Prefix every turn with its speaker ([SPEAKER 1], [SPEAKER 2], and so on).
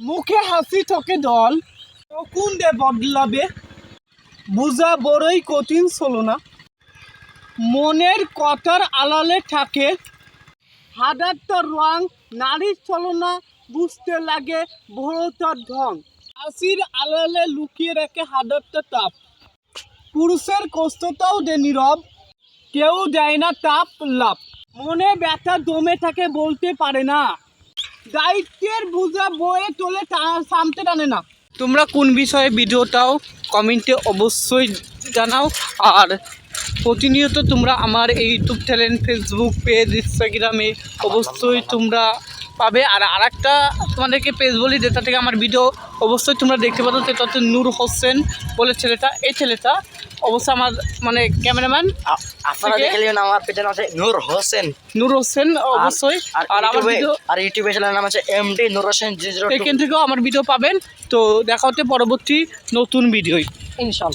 [SPEAKER 1] মুখে হাসি চোখে জল, কোন দে বদলাবে বোঝা বড়ই কঠিন ছিল না। মনের কথার আড়ালে থাকে হাজারটা রং, নারীর ছলনা বুঝতে লাগে ভরতার ঢং। হাসির আড়ালে লুকিয়ে রাখে হাজারটা তাপ, পুরুষের কষ্টটাও দে নীরব, কেউ দেয় না তাপ লাভ। মনে ব্যথা দমে থাকে বলতে পারে না, দায়িত্বের বোঝা বয়ে তোলে সামতে টানে না। তোমরা কোন বিষয়ে ভিডিওটাও কমেন্টে অবশ্যই জানাও। আর প্রতিনিয়ত তোমরা আমার এই ইউটিউব চ্যানেল, ফেসবুক পেজ, ইনস্টাগ্রামে অবশ্যই তোমরা পাবে। আর আরেকটা তোমাদেরকে পেজ বলি, যেটা থেকে আমার ভিডিও অবশ্যই তোমরা দেখতে পারো, সেটা হচ্ছে নূর হোসেন বলে ছেলেটা। এই ছেলেটা অবশ্যই আমার মানে ক্যামেরাম্যান,
[SPEAKER 2] আপনারা দেখে নিন আমার পেজের নাম আছে
[SPEAKER 1] নূর হোসেন অবশ্যই। আর আমার ভিডিও
[SPEAKER 2] আর ইউটিউবে চ্যানেলের নাম আছে এমডি নূর হোসেন 002।
[SPEAKER 1] এখান থেকেও আমার ভিডিও পাবেন। তো দেখা হচ্ছে পরবর্তী নতুন ভিডিওই ইনশাআল্লাহ।